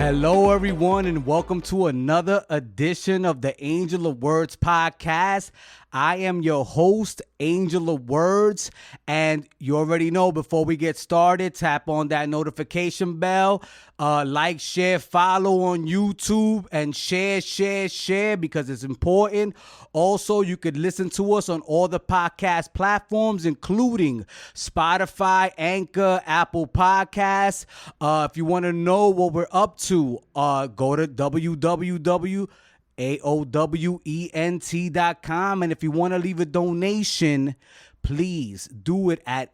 Hello, everyone, and welcome to another edition of the Angel of Words podcast. I am your host, Angel of Words, and you already know before we get started, tap on that notification bell, like, share, follow on YouTube, and share because it's important. Also, you could listen to us on all the podcast platforms, including Spotify, Anchor, Apple Podcasts. If you want to know what we're up to, go to www.aowent.com. And if you want to leave a donation, please do it at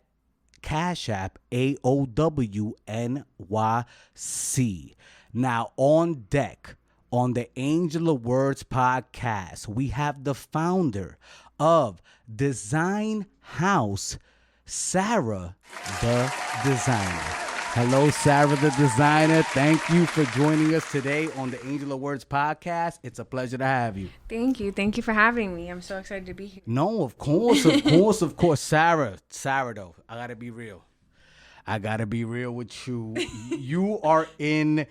Cash App AOWNYC. Now, on deck on the Angel of Words podcast, we have the founder of Dysign House, Sara, the designer. Hello, Sara, the designer. Thank you for joining us today on the Angel of Words podcast. It's a pleasure to have you. Thank you. Thank you for having me. I'm so excited to be here. No, of course. Sara, though, I got to be real. With you. You are in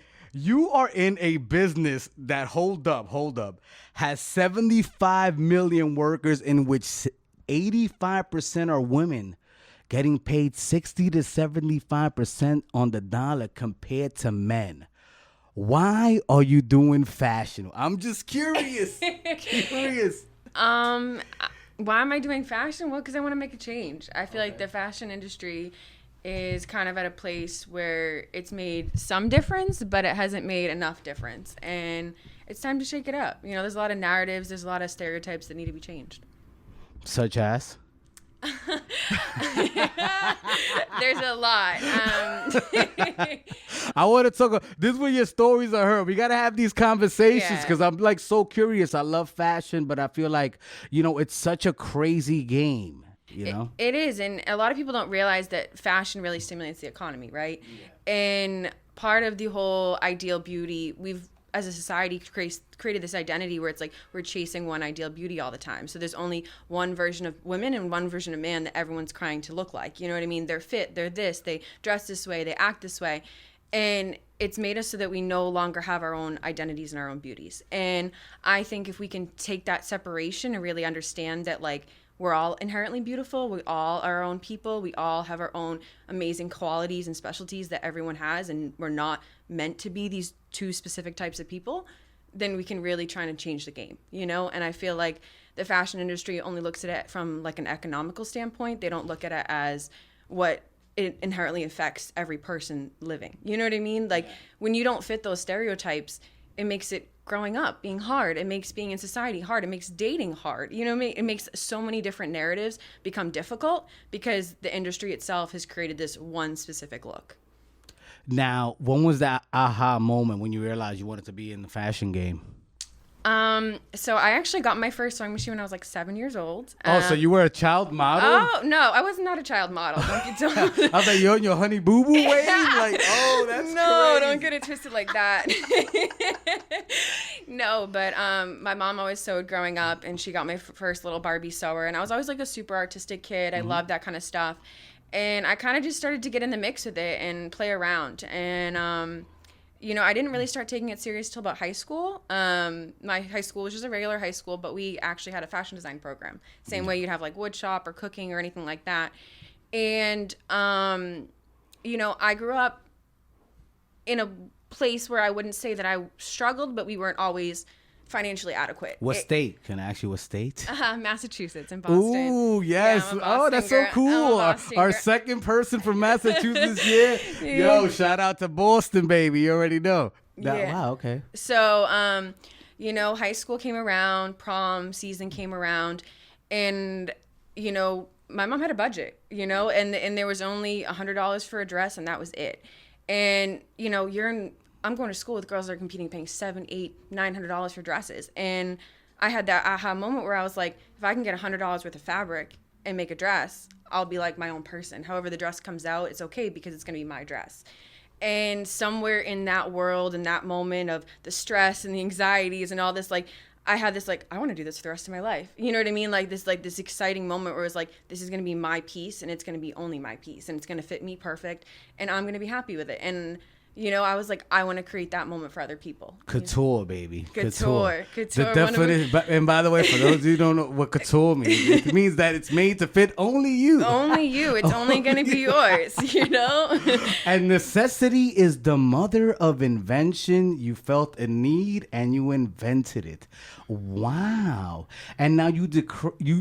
a business that, hold up, has 75 million workers, in which 85% are women, getting paid 60 to 75% on the dollar compared to men. Why are you doing fashion? I'm just curious. Why am I doing fashion? Well, because I want to make a change. I feel like the fashion industry is kind of at a place where it's made some difference, but it hasn't made enough difference. And it's time to shake it up. You know, there's a lot of narratives, there's a lot of stereotypes that need to be changed. Such as? There's a lot. I want to talk. This is where your stories are heard. We got to have these conversations because I'm like so curious. I love fashion, but I feel like, you know, it's such a crazy game. You know? It is, and a lot of people don't realize that fashion really stimulates the economy, right? Yeah. And part of the whole ideal beauty, we've, as a society, created this identity where it's like we're chasing one ideal beauty all the time. So there's only one version of women and one version of man that everyone's trying to look like. You know what I mean? They're fit, they're this, they dress this way, they act this way. And it's made us so that we no longer have our own identities and our own beauties. And I think if we can take that separation and really understand that, like, we're all inherently beautiful. We all are our own people. We all have our own amazing qualities and specialties that everyone has, and we're not meant to be these two specific types of people. Then we can really try to change the game, you know? And I feel like the fashion industry only looks at it from like an economical standpoint. They don't look at it as what it inherently affects every person living. You know what I mean? Like when you don't fit those stereotypes, it makes it growing up being hard. It makes being in society hard. It makes dating hard. You know, it makes so many different narratives become difficult because the industry itself has created this one specific look. Now, when was that aha moment when you realized you wanted to be in the fashion game? So I actually got my first sewing machine when I was like 7 years old. So you were a child model? Oh, no, I was not a child model. Don't get I was like, you're on your Honey Boo Boo wave? Like, oh, that's No, crazy. Don't get it twisted like that. No, but my mom always sewed growing up, and she got my first little Barbie sewer, and I was always like a super artistic kid. I loved that kind of stuff. And I kind of just started to get in the mix with it and play around. And, you know, I didn't really start taking it serious till about high school. My high school was just a regular high school, but we actually had a fashion design program. Same way you'd have like wood shop or cooking or anything like that. And, you know, I grew up in a place where I wouldn't say that I struggled, but we weren't always financially adequate. What state? Can I ask you what state? Massachusetts, in Boston. Ooh, yes. Yeah, That's so cool. Our second person from Massachusetts here. Yeah. Yo, shout out to Boston, baby. You already know. Wow, okay. So, you know, high school came around, prom season came around, and, you know, my mom had a budget, you know, and there was only $100 for a dress, and that was it. And, you know, I'm going to school with girls that are competing, paying $700, $800, $900 for dresses. And I had that aha moment where I was like, if I can get $100 worth of fabric and make a dress, I'll be like my own person. However the dress comes out, it's okay because it's going to be my dress. And somewhere in that world, in that moment of the stress and the anxieties and all this, like, I had this, like, I want to do this for the rest of my life. You know what I mean? Like this exciting moment where it was like, this is going to be my piece, and it's going to be only my piece, and it's going to fit me perfect, and I'm going to be happy with it. And You know, I was like, I want to create that moment for other people. Couture, baby. Couture. The definition, and by the way, for those of you who don't know what couture means, it means that it's made to fit only you. Only you. It's only going to be yours, you know? And necessity is the mother of invention. You felt a need and you invented it. Wow. And now you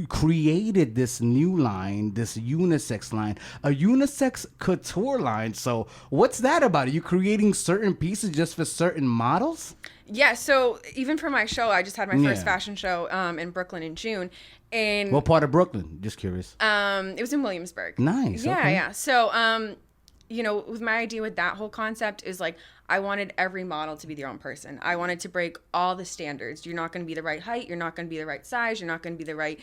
created this new line, this unisex line, a unisex couture line. So what's that about? Are you creating certain pieces just for certain models? Yeah, so even for my show, I just had my first fashion show in Brooklyn in June. And what part of Brooklyn? Just curious. It was in Williamsburg. Nice. Yeah, okay. yeah. So, you know, with my idea with that whole concept is like, I wanted every model to be their own person. I wanted to break all the standards. You're not going to be the right height. You're not going to be the right size. You're not going to be the right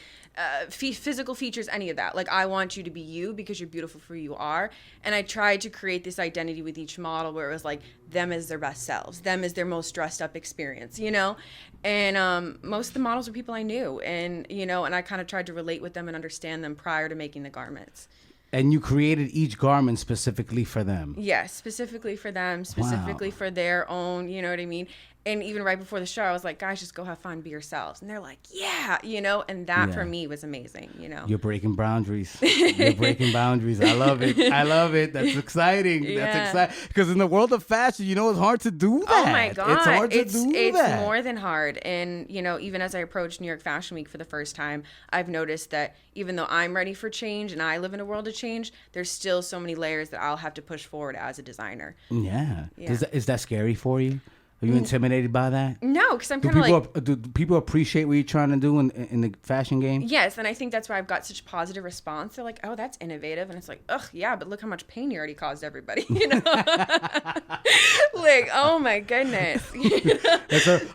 physical features, any of that. Like, I want you to be you because you're beautiful for who you are. And I tried to create this identity with each model where it was like them as their best selves, them as their most dressed up experience, you know? And most of the models were people I knew. And, you know, and I kind of tried to relate with them and understand them prior to making the garments. And you created each garment specifically for them. Yes, specifically for them, specifically for their own, you know what I mean? And even right before the show, I was like, guys, just go have fun, be yourselves. And they're like, yeah, you know? And that for me was amazing, you know? You're breaking boundaries. You're breaking boundaries. I love it. I love it. That's exciting. Yeah. That's exciting. Because in the world of fashion, you know, it's hard to do that. Oh my God. It's hard to do that. It's more than hard. And, you know, even as I approach New York Fashion Week for the first time, I've noticed that even though I'm ready for change and I live in a world of change, there's still so many layers that I'll have to push forward as a designer. Yeah. Is that scary for you? Are you intimidated by that? No, because I'm kind of like... Do people appreciate what you're trying to do in the fashion game? Yes, and I think that's why I've got such positive response. They're like, oh, that's innovative. And it's like, ugh, yeah, but look how much pain you already caused everybody, you know? Like, oh my goodness.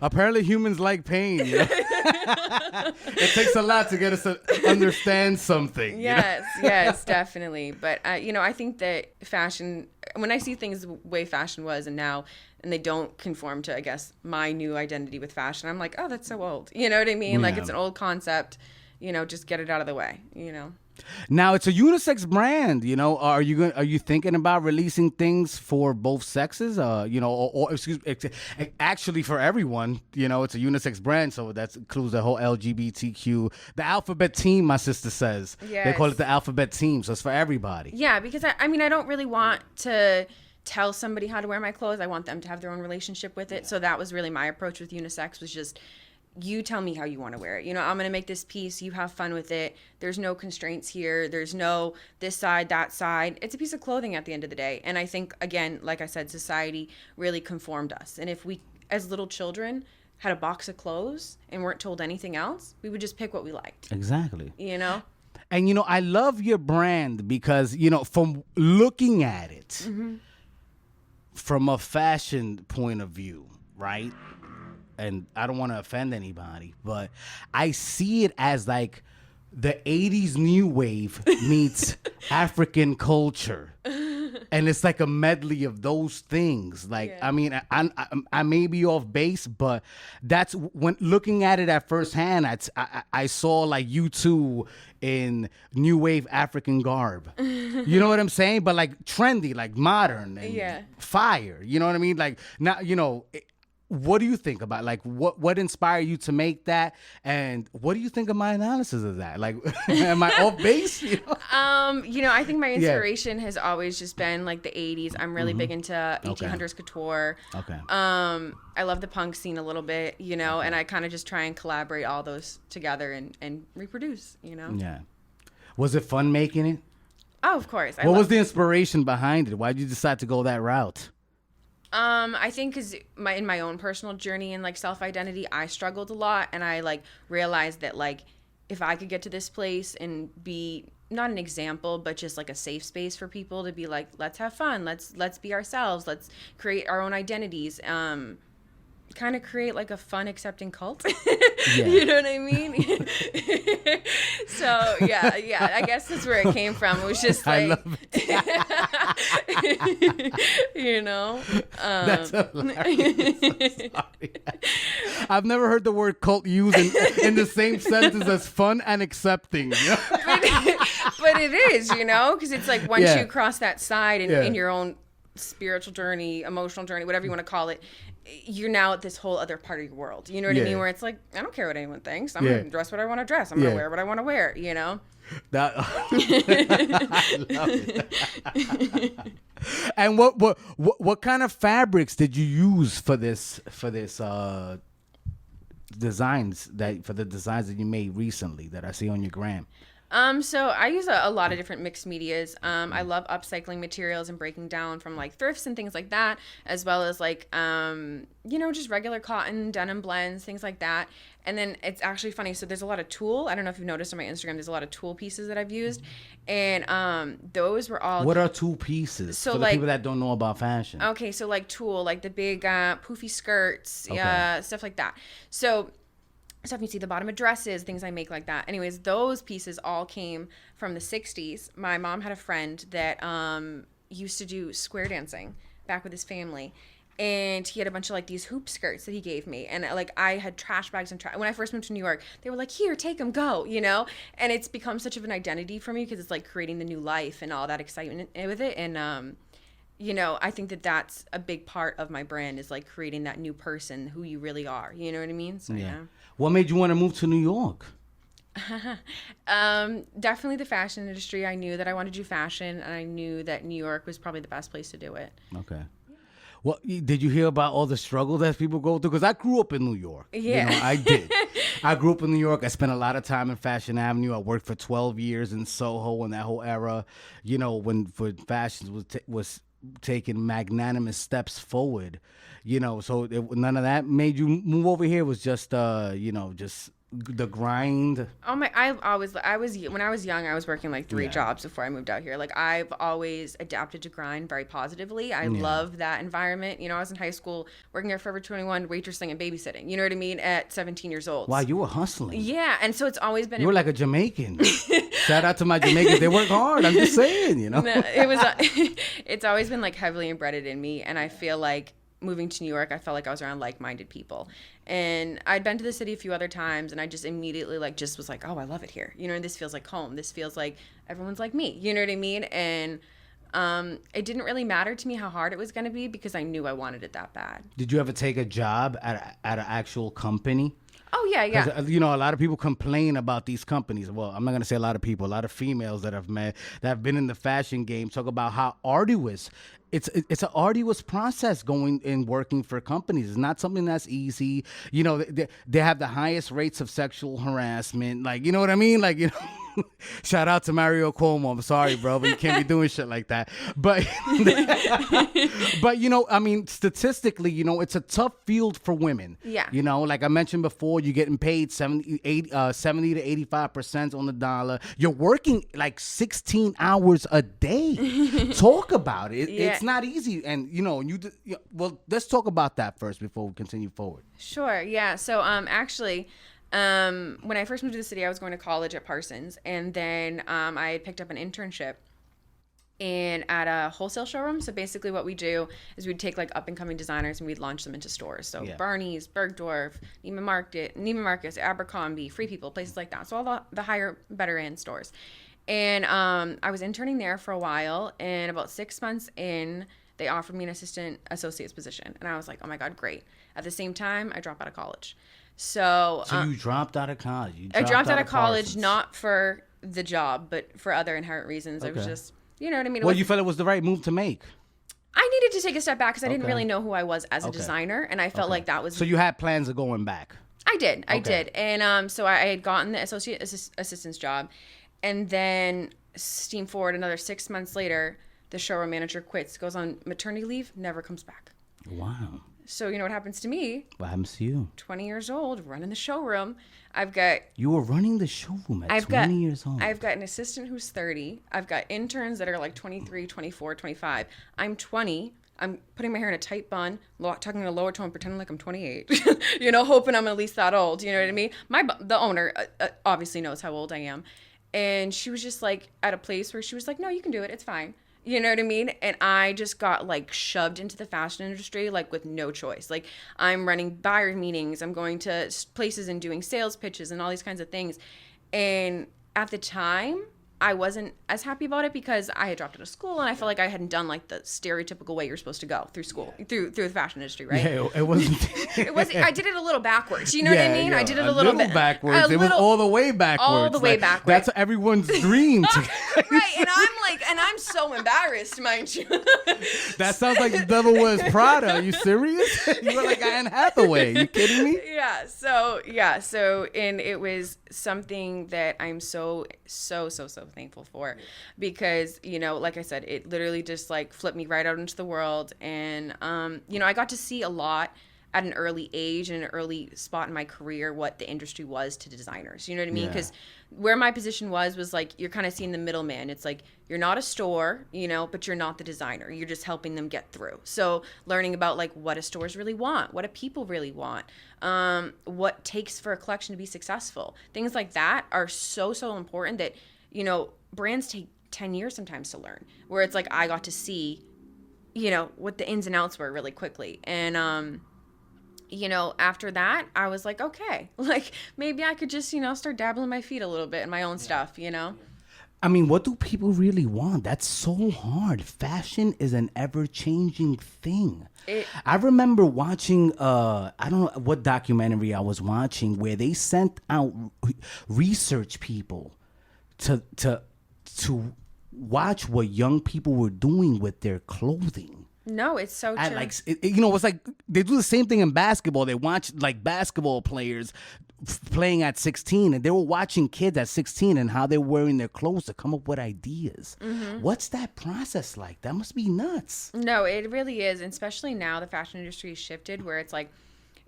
Apparently humans like pain. You know? It takes a lot to get us to understand something. Yes, yes, definitely. But, you know, I think that fashion... When I see things the way fashion was and now, and they don't conform to, I guess, my new identity with fashion, I'm like, oh, that's so old. You know what I mean? Yeah. Like, it's an old concept. You know, just get it out of the way, you know? Now, it's a unisex brand, you know. Are you thinking about releasing things for both sexes? You know, or excuse me, actually for everyone, you know, it's a unisex brand, so that includes the whole LGBTQ, the alphabet team, my sister says. Yes. They call it the alphabet team, so it's for everybody. Yeah, because I mean, I don't really want to tell somebody how to wear my clothes. I want them to have their own relationship with it. So that was really my approach with unisex, was just, you tell me how you want to wear it. You know, I'm going to make this piece. You have fun with it. There's no constraints here. There's no this side, that side. It's a piece of clothing at the end of the day. And I think, again, like I said, society really conformed us. And if we, as little children, had a box of clothes and weren't told anything else, we would just pick what we liked. Exactly. You know? And, you know, I love your brand because, you know, from looking at it from a fashion point of view, right? And I don't want to offend anybody, but I see it as like the 80s new wave meets African culture. And it's like a medley of those things. Like, yeah. I mean, I may be off base, but that's when looking at it at first hand, I saw like you two in new wave African garb. You know what I'm saying? But like trendy, like modern and fire. You know what I mean? Like, now, you know... What do you think about, like, what inspired you to make that? And what do you think of my analysis of that? Like, am I off base? You know? You know, I think my inspiration has always just been, like, the 80s. I'm really big into 1800s couture. Okay. I love the punk scene a little bit, you know, and I kind of just try and collaborate all those together and reproduce, you know? Yeah. Was it fun making it? Oh, of course. What was the inspiration behind it? Why did you decide to go that route? I think because in my own personal journey and like self-identity, I struggled a lot, and I like realized that like if I could get to this place and be not an example, but just like a safe space for people to be like, let's have fun, let's be ourselves, let's create our own identities, kind of create like a fun, accepting cult. You know what I mean? So yeah, I guess that's where it came from. It was just like, I love it. You know, that's hilarious. Sorry. I've never heard the word cult used in the same sentence as fun and accepting. You know? But it is, you know, because it's like once you cross that side and in your own spiritual journey, emotional journey, whatever you want to call it, you're now at this whole other part of your world. You know what I mean? Where it's like, I don't care what anyone thinks. I'm going to dress what I want to dress. I'm going to wear what I want to wear, you know? That I love it. And what kind of fabrics did you use for this designs that you made recently that I see on your gram? So I use a lot of different mixed medias. I love upcycling materials and breaking down from like thrifts and things like that, as well as like, just regular cotton, denim blends, things like that. And then it's actually funny. So there's a lot of tulle. I don't know if you've noticed on my Instagram, there's a lot of tulle pieces that I've used. And those were all... What are tulle pieces for the people that don't know about fashion? Okay, so like tulle, like the big poofy skirts, stuff like that. So... stuff you see the bottom of dresses, things I make like that. Anyways, those pieces all came from the 60s. My mom had a friend that used to do square dancing back with his family. And he had a bunch of like these hoop skirts that he gave me. And like I had trash bags and when I first moved to New York, they were like, here, take them, go, you know? And it's become such of an identity for me because it's like creating the new life and all that excitement with it. And, I think that that's a big part of my brand is like creating that new person, who you really are. You know what I mean? So, yeah. What made you want to move to New York? Definitely the fashion industry. I knew that I wanted to do fashion, and I knew that New York was probably the best place to do it. Okay. Well, did you hear about all the struggle that people go through? Because I grew up in New York. Yeah. I did. I grew up in New York. I spent a lot of time in Fashion Avenue. I worked for 12 years in Soho in that whole era, when fashion was taking magnanimous steps forward, so none of that made you move over here. It was just, just the grind. When I was young, I was working like 3 jobs before I moved out here. Like I've always adapted to grind very positively. I love that environment. I was in high school working at Forever 21, waitressing and babysitting. You know what I mean? At 17 years old. Wow, you were hustling. Yeah, and so it's always been. You were like a Jamaican. Shout out to my Jamaicans. They work hard. I'm just saying, No, it was. It's always been like heavily embedded in me, and I feel like moving to New York, I felt like I was around like-minded people. And I'd been to the city a few other times, and I just immediately was like, oh, I love it here. This feels like home. This feels like everyone's like me. You know what I mean? And it didn't really matter to me how hard it was going to be because I knew I wanted it that bad. Did you ever take a job at an actual company? Oh, yeah. A lot of people complain about these companies. Well, I'm not going to say a lot of people. A lot of females that I've met that have been in the fashion game talk about how arduous it's an arduous process going and working for companies. It's not something that's easy. They have the highest rates of sexual harassment. Like, you know what I mean? Like, shout out to Mario Cuomo. I'm sorry, bro, but you can't be doing shit like that. But, statistically, it's a tough field for women. Yeah. Like I mentioned before, you're getting paid 70 to 85% on the dollar. You're working like 16 hours a day. Talk about it. Yeah. It's not easy. And, well, let's talk about that first before we continue forward. Sure. Yeah. So, actually, when I first moved to the city, I was going to college at Parsons, and then I had picked up an internship at a wholesale showroom. So basically what we do is we'd take like up and coming designers and we'd launch them into stores. So Barney's, Bergdorf, Neiman Marcus, Abercrombie, Free People, places like that. So all the higher, better end stores. And I was interning there for a while, and about 6 months in, they offered me an associate's position. And I was like, oh my God, great. At the same time, I dropped out of college. So you dropped out of college? I dropped out of college, not for the job, but for other inherent reasons. Okay. It was just, you know what I mean? You felt it was the right move to make? I needed to take a step back because I didn't really know who I was as a designer, and I felt like that was... So you had plans of going back? I did. And so I had gotten the associate assistant's job, and then steam forward another 6 months later, the showroom manager quits, goes on maternity leave, never comes back. Wow. So you know what happens to me? What happens to you? 20 years old, running the showroom. You were running the showroom at 20 years old. I've got an assistant who's 30. I've got interns that are like 23, 24, 25. I'm 20. I'm putting my hair in a tight bun, talking in a lower tone, pretending like I'm 28. Hoping I'm at least that old. You know what I mean? The owner obviously knows how old I am. And she was just like at a place where she was like, no, you can do it. It's fine. You know what I mean? And I just got like shoved into the fashion industry like with no choice. Like I'm running buyer meetings. I'm going to places and doing sales pitches and all these kinds of things. And at the time, I wasn't as happy about it because I had dropped out of school and I felt like I hadn't done like the stereotypical way you're supposed to go through school, through the fashion industry, right? Yeah, it wasn't. I did it a little backwards. You know what I mean? I did it a little bit backwards. It was all the way backwards. All the way backwards. That's everyone's dream. Right, and I'm so embarrassed, mind you. That sounds like the devil wears Prada. Are you serious? You were like Anne Hathaway. You kidding me? So and it was something that I'm so thankful for, because, you know, like I said, it literally just like flipped me right out into the world. And you know, I got to see a lot at an early age and an early spot in my career what the industry was to designers. You know what I mean? Because where my position was like, you're kind of seeing the middleman. It's like, you're not a store, you know, but you're not the designer. You're just helping them get through. So learning about like what do stores really want? What do people really want? What takes for a collection to be successful? Things like that are so important that, you know, brands take 10 years sometimes to learn, where it's like, I got to see, you know, what the ins and outs were really quickly. And, you know, after that, I was like, okay, like maybe I could just, you know, start dabbling my feet a little bit in my own stuff, you know? I mean, what do people really want? That's so hard. Fashion is an ever-changing thing. I remember watching, I don't know what documentary I was watching, where they sent out research people to watch what young people were doing with their clothing. No, it's so true. You know, it's like they do the same thing in basketball. They watch like basketball players playing at 16, and they were watching kids at 16 and how they're wearing their clothes to come up with ideas. Mm-hmm. What's that process like? That must be nuts. No, it really is. And especially now the fashion industry has shifted, where it's like,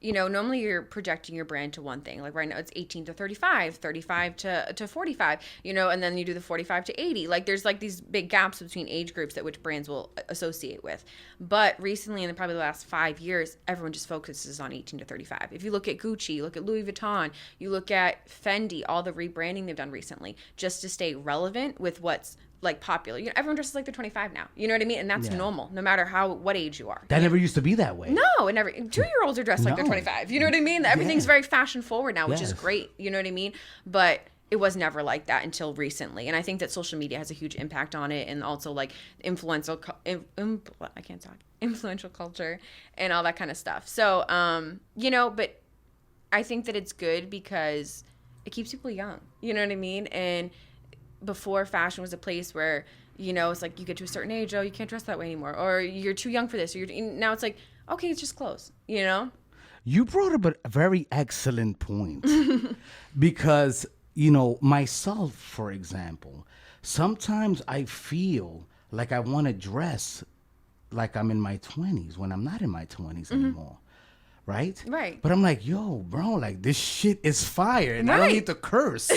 you know, normally you're projecting your brand to one thing. Like right now it's 18 to 35, 35 to 45, you know, and then you do the 45 to 80. Like there's like these big gaps between age groups that which brands will associate with. But recently, in probably the last 5 years, everyone just focuses on 18 to 35. If you look at Gucci, you look at Louis Vuitton, you look at Fendi, all the rebranding they've done recently, just to stay relevant with what's like popular. You know, everyone dresses like they're 25 now. You know what I mean? And that's normal, no matter what age you are. That never used to be that way. No, it never. 2-year-olds are dressed like they're 25. You know what I mean? Everything's very fashion forward now, which is great. You know what I mean? But it was never like that until recently. And I think that social media has a huge impact on it, and also like influential culture and all that kind of stuff. So, you know, but I think that it's good because it keeps people young. You know what I mean? And before, fashion was a place where, you know, it's like you get to a certain age, oh, you can't dress that way anymore, or you're too young for this, or now it's like, okay, it's just clothes, you know? You brought up a very excellent point. Because, you know, myself, for example, sometimes I feel like I want to dress like I'm in my 20s when I'm not in my 20s anymore. Right? Right. But I'm like, yo, bro, like this shit is fire, and I don't need to curse.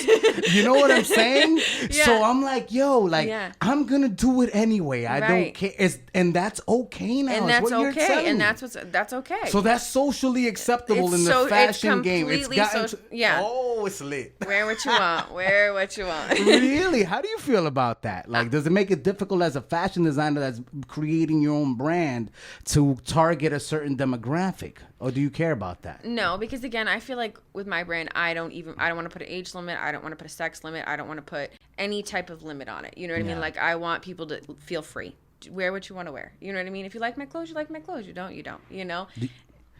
You know what I'm saying? So I'm like, yo, like I'm gonna do it anyway. I don't care. And that's okay now. And that's okay. And that's okay. So that's socially acceptable in the fashion game. It's gotten oh, it's lit. Wear what you want. Wear what you want. Really? How do you feel about that? Like, does it make it difficult as a fashion designer that's creating your own brand to target a certain demographic? Or do you care about that? No, because again, I feel like with my brand, I don't want to put an age limit. I don't want to put a sex limit. I don't want to put any type of limit on it. You know what I mean? Like, I want people to feel free. Wear what you want to wear. You know what I mean? If you like my clothes, you like my clothes. You don't, you know?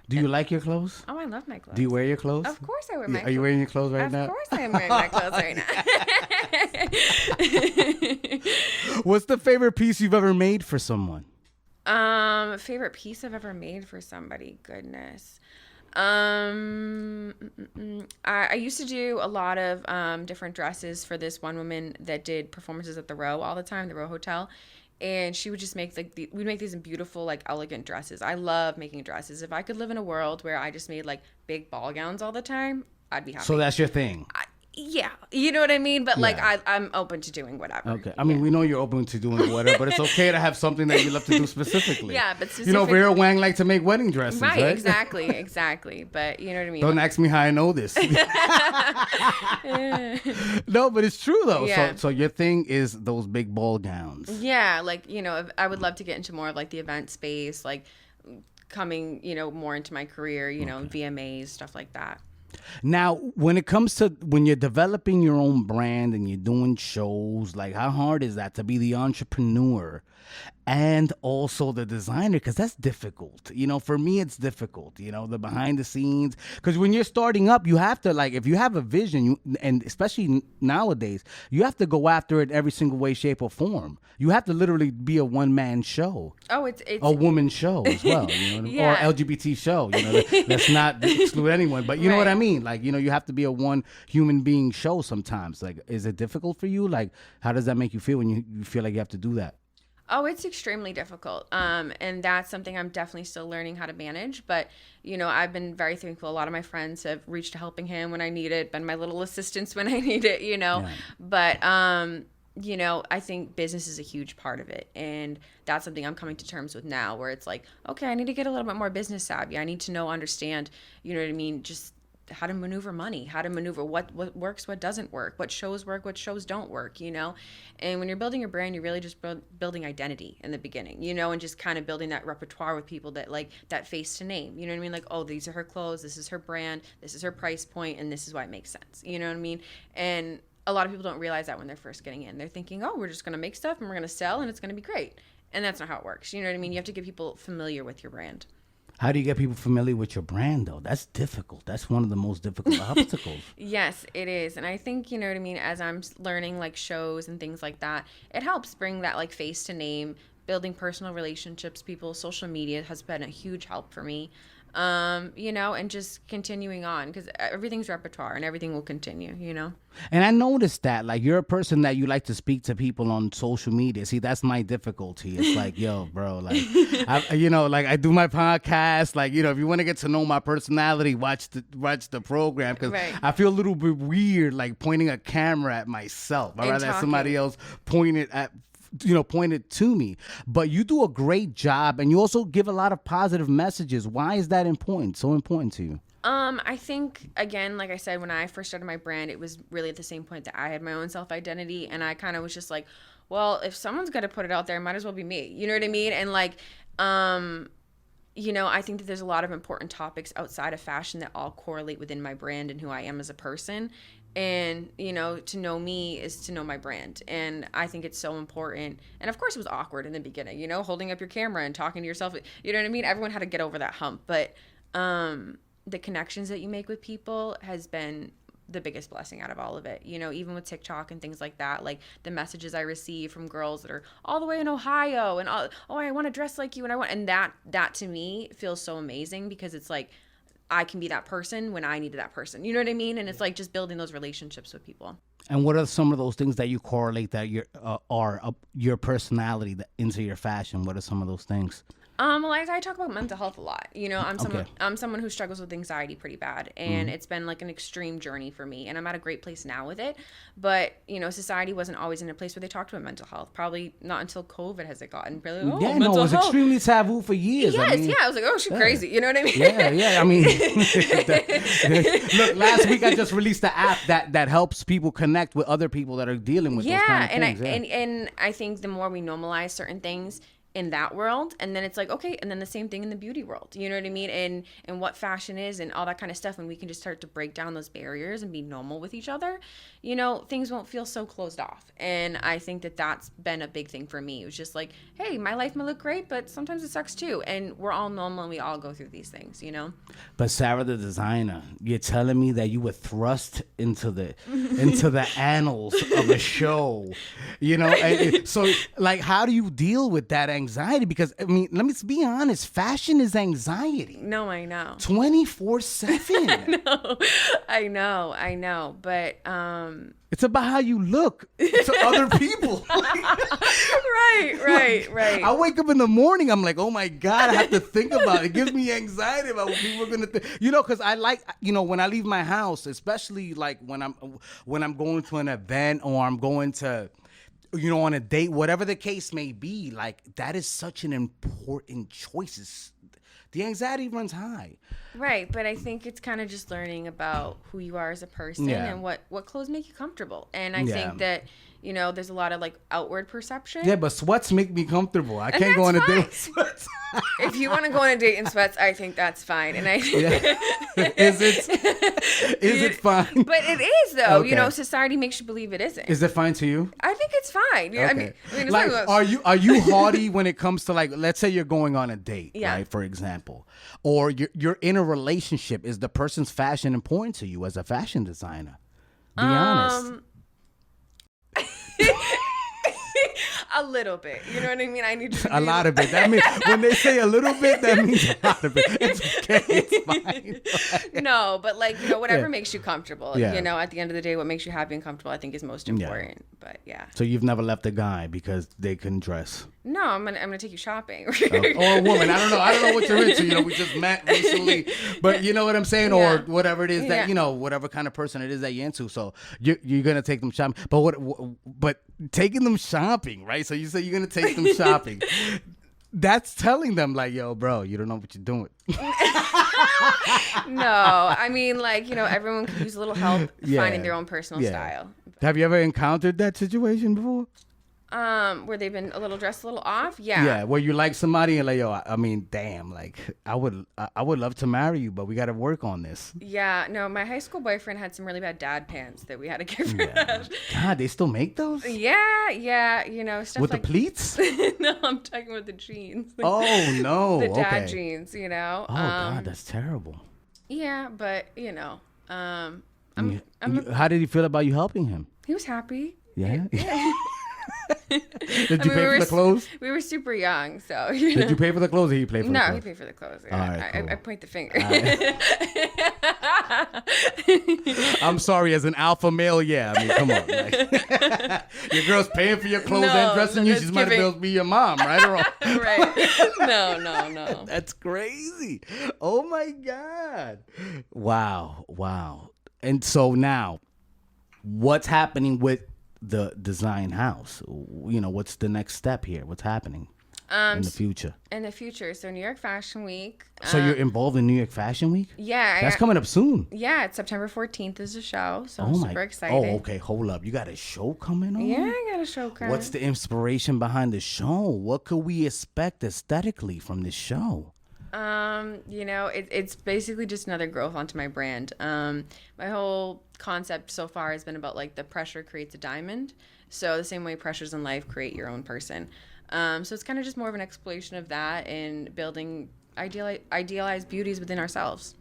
Do you like your clothes? Oh, I love my clothes. Do you wear your clothes? Of course I wear my clothes. Are you wearing your clothes right now? Of course I am wearing my clothes right now. What's the favorite piece you've ever made for someone? Favorite piece I've ever made for somebody? Goodness. I used to do a lot of different dresses for this one woman that did performances at the Row all the time, the Row Hotel. And she would just make we'd make these beautiful, like, elegant dresses. I love making dresses. If I could live in a world where I just made like big ball gowns all the time, I'd be happy. So that's your thing. Yeah, you know what I mean? But like, I'm open to doing whatever. Okay. I mean, we know you're open to doing whatever, but it's okay to have something that you love to do specifically. Yeah, but you know, Vera Wang like to make wedding dresses, right? Exactly. But you know what I mean? Don't ask me how I know this. No, but it's true though. Yeah. So your thing is those big ball gowns. Yeah, like, you know, I would love to get into more of like the event space, like coming, you know, more into my career, you know, VMAs, stuff like that. Now, when it comes to when you're developing your own brand and you're doing shows, like how hard is that to be the entrepreneur and also the designer? Because that's difficult. For me, it's difficult, the behind the scenes. Because when you're starting up, you have to, like, if you have a vision, and especially nowadays, you have to go after it every single way, shape, or form. You have to literally be a one-man show. Oh, it's a woman show as well, Yeah. or LGBT show. Let's not exclude anyone, but you know what I mean. Like, you have to be a one human being show sometimes. Like, is it difficult for you? Like, how does that make you feel when you feel like you have to do that? Oh, it's extremely difficult. And that's something I'm definitely still learning how to manage. But, I've been very thankful. A lot of my friends have reached a helping hand when I need it, been my little assistants when I need it, Yeah. But, I think business is a huge part of it. And that's something I'm coming to terms with now, where it's like, okay, I need to get a little bit more business savvy. I need to understand, you know what I mean? Just how to maneuver money, how to maneuver what works, what doesn't work, what shows work, what shows don't work, And when you're building your brand, you're really just building identity in the beginning, and just kind of building that repertoire with people that like that face to name, you know what I mean? Like, oh, these are her clothes, this is her brand, this is her price point, and this is why it makes sense, you know what I mean? And a lot of people don't realize that when they're first getting in. They're thinking, oh, we're just going to make stuff and we're going to sell and it's going to be great. And that's not how it works. You know what I mean? You have to get people familiar with your brand. How do you get people familiar with your brand, though? That's difficult. That's one of the most difficult obstacles. Yes, it is. And I think, you know what I mean, as I'm learning like shows and things like that, it helps bring that like face to name, building personal relationships. Social media has been a huge help for me. And just continuing on, because everything's repertoire and everything will continue. And I noticed that, like, you're a person that you like to speak to people on social media. See, that's my difficulty. It's like, yo, bro, like, I do my podcast. Like, if you want to get to know my personality, watch the program, because I feel a little bit weird, like, pointing a camera at myself. I'd rather have somebody else point it to me. But you do a great job, and you also give a lot of positive messages. Why is that important? So important to you? I think, again, like I said, when I first started my brand, it was really at the same point that I had my own self-identity, and I kind of was just like, well, if someone's going to put it out there, it might as well be me. You know what I mean? And like, I think that there's a lot of important topics outside of fashion that all correlate within my brand and who I am as a person. And, to know me is to know my brand. And I think it's so important. And of course it was awkward in the beginning, holding up your camera and talking to yourself. You know what I mean? Everyone had to get over that hump. But the connections that you make with people has been the biggest blessing out of all of it. Even with TikTok and things like that, like the messages I receive from girls that are all the way in Ohio and I want to dress like you, and that to me feels so amazing, because it's like I can be that person when I needed that person. You know what I mean? And it's like just building those relationships with people. And what are some of those things that you correlate that your personality into your fashion? What are some of those things? Like I talk about mental health a lot. I'm someone who struggles with anxiety pretty bad, and it's been like an extreme journey for me, and I'm at a great place now with it. But, society wasn't always in a place where they talked about mental health. Probably not until COVID has it gotten really, it was extremely taboo for years. Yes, I was like, oh, she's crazy. You know what I mean? Yeah. I mean, look, last week I just released the app that helps people connect with other people that are dealing with those kind of things. And I think the more we normalize certain things in that world, and then it's like, okay, and then the same thing in the beauty world, you know what I mean, and what fashion is and all that kind of stuff, and we can just start to break down those barriers and be normal with each other, things won't feel so closed off. And I think that that's been a big thing for me. It was just like, hey, my life might look great, but sometimes it sucks too, and we're all normal and we all go through these things. But Sara, the designer, you're telling me that you were thrust into the annals of a show, so like, how do you deal with that anxiety? Because I mean, let me be honest, fashion is anxiety. No, I know. 24/7. I know. But it's about how you look to other people. Right. I wake up in the morning, I'm like, oh my God, I have to think about it. It gives me anxiety about what people are gonna think. Because I like, when I leave my house, especially like when I'm going to an event or I'm going to, on a date, whatever the case may be, like, that is such an important choice. The anxiety runs high. Right, but I think it's kind of just learning about who you are as a person and what clothes make you comfortable. And I think that, you know, there's a lot of like outward perception. Yeah, but sweats make me comfortable. I can't go on a date with sweats. If you want to go on a date in sweats, I think that's fine. And Is it fine? But it is though. Okay. You know, society makes you believe it isn't. Is it fine to you? I think it's fine. Okay. I mean like, are you haughty when it comes to, like, let's say you're going on a date, right? For example, or you're in a relationship. Is the person's fashion important to you as a fashion designer? Be honest. A little bit, you know what I mean? I need to a lot of it. That means when they say a little bit, that means a lot of it. It's okay. It's fine. No, but like, you know, whatever makes you comfortable. Yeah. You know, at the end of the day, what makes you happy and comfortable, I think, is most important. But yeah. So you've never left a guy because they couldn't dress? No, I'm gonna take you shopping. Or a woman. I don't know what you're into. You know, we just met recently, but you know what I'm saying, or whatever it is that you know, whatever kind of person it is that you're into. So you're gonna take them shopping, but taking them shopping, right? So you say you're gonna take them shopping. That's telling them like, yo, bro, you don't know what you're doing. No, I mean, like, you know, everyone could use a little help finding their own personal style. Have you ever encountered that situation before? Where they've been a little dressed a little off. Yeah. Yeah. Where you like somebody and like, yo, I mean, damn, like I would love to marry you, but we got to work on this. Yeah. No, my high school boyfriend had some really bad dad pants that we had to get rid of. God, they still make those? Yeah. Yeah. You know, stuff with like the pleats? No, I'm talking about the jeans. Oh no. The dad jeans, you know. Oh God, that's terrible. Yeah, but you know, how did he feel about you helping him? He was happy. Yeah. Did you pay for the clothes? We were super young, so Did you pay for the clothes or he paid for the clothes? No, he paid for the clothes. Yeah. All right, cool. I point the finger. I'm sorry, as an alpha male, I mean, come on. Like, your girl's paying for your clothes and dressing you. She might as well be your mom, right or wrong? Right. No. That's crazy. Oh my God. Wow. And so now, what's happening with the Dysign House? You know, what's the next step here? What's happening in the future? So New York Fashion Week. So you're involved in New York Fashion Week? Yeah. That's coming up soon. Yeah, it's September 14th is the show, so I'm super excited. Oh, okay, hold up. You got a show coming on? Yeah, I got a show coming. What's the inspiration behind the show? What could we expect aesthetically from this show? You know, it's basically just another growth onto my brand. My whole concept so far has been about like the pressure creates a diamond. So the same way pressures in life create your own person. So it's kind of just more of an exploration of that and building idealized beauties within ourselves.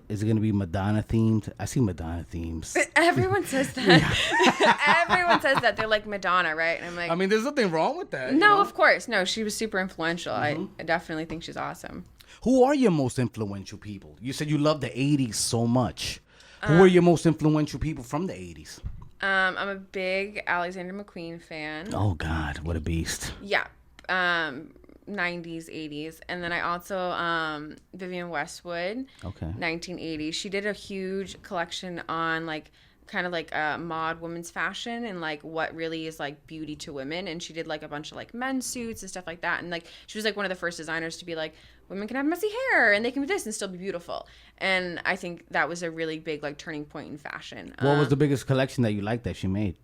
Is it going to be Madonna themed? I see Madonna themes. Everyone says that. Everyone says that. They're like Madonna, right? And I'm like, I mean, there's nothing wrong with that. No, of course. No, she was super influential. Mm-hmm. I definitely think she's awesome. Who are your most influential people? You said you love the 80s so much. Who are your most influential people from the 80s? I'm a big Alexander McQueen fan. Oh, God. What a beast. Yeah. 90s, 80s. And then I also, Vivienne Westwood. Okay. 1980s. She did a huge collection on like kind of like mod women's fashion and like what really is like beauty to women. And she did like a bunch of like men's suits and stuff like that. And like she was like one of the first designers to be like, women can have messy hair and they can do this and still be beautiful. And I think that was a really big like turning point in fashion. What was the biggest collection that you liked that she made?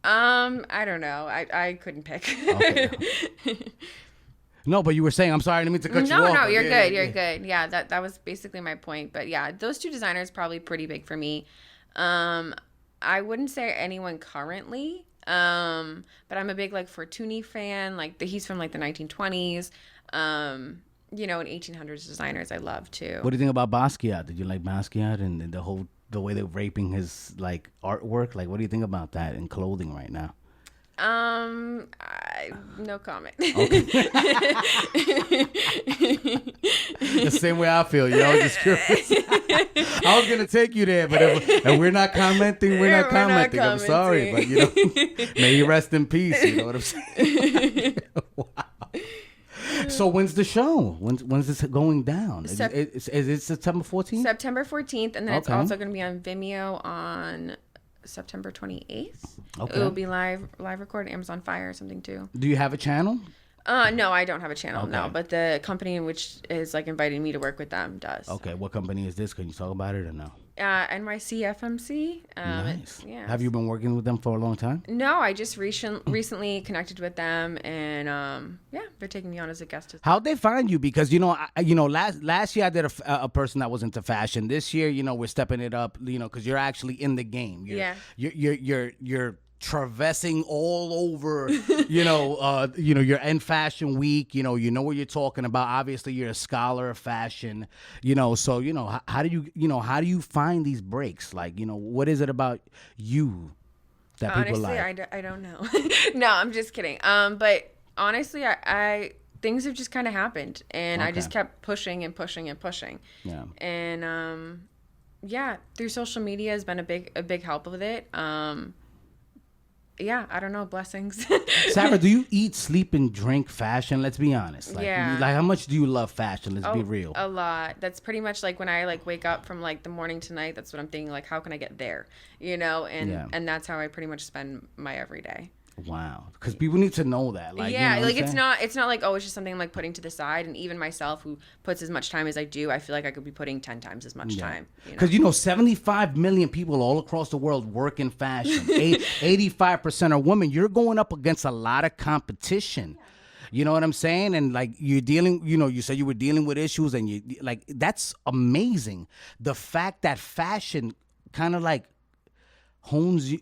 I don't know. I couldn't pick. Okay. No, but you were saying, I'm sorry, I didn't mean to cut you off. No, you're good. You're good. Yeah, that was basically my point. But yeah, those two designers probably pretty big for me. I wouldn't say anyone currently, but I'm a big like Fortuny fan. Like he's from like the 1920s, you know, and 1800s designers I love too. What do you think about Basquiat? Did you like Basquiat and the way they're raping his like artwork? Like, what do you think about that in clothing right now? No comment. Okay. The same way I feel, you know, just curious. I was gonna take you there, but if we're not commenting, we're not commenting. I'm sorry, but you know, may he rest in peace. You know what I'm saying? Wow. So when's the show? When's this going down? Is it September 14th? September 14th, and then it's also going to be on Vimeo on September 28th. Okay. It will be live recorded Amazon Fire or something too. Do you have a channel? No, I don't have a channel. Okay. No, but the company in which is like inviting me to work with them does. Okay, what company is this? Can you talk about it or no? NYC FMC. Nice. Yeah. Have you been working with them for a long time? No, I just recently connected with them, and yeah, they're taking me on as a guest. How'd they find you? Because last year I did a person that was into fashion. This year, we're stepping it up. Because you're actually in the game. You're traversing all over. You're in Fashion Week. You know what you're talking about. Obviously, you're a scholar of fashion. So how do you find these breaks? Like, what is it about you that people Honestly, like? I don't know. No, I'm just kidding. But honestly, I things have just kind of happened, and I just kept pushing and pushing and pushing. Yeah. And yeah, through social media has been a big help with it. Yeah, I don't know, blessings. Sara, do you eat, sleep, and drink fashion? Let's be honest. Like, Yeah. Like, how much do you love fashion? Let's be real. A lot. That's pretty much like when I wake up from like the morning to night. That's what I'm thinking. Like, how can I get there? And that's how I pretty much spend my everyday. Wow, because people need to know that. Like, yeah, like it's saying? not like, oh, it's just something I'm like putting to the side. And even myself, who puts as much time as I do, I feel like I could be putting 10 times as much time. Because 75 million people all across the world work in fashion. 85% are women. You're going up against a lot of competition. You know what I'm saying? And like you're dealing, you said you were dealing with issues, and you like that's amazing. The fact that fashion kind of like hones you,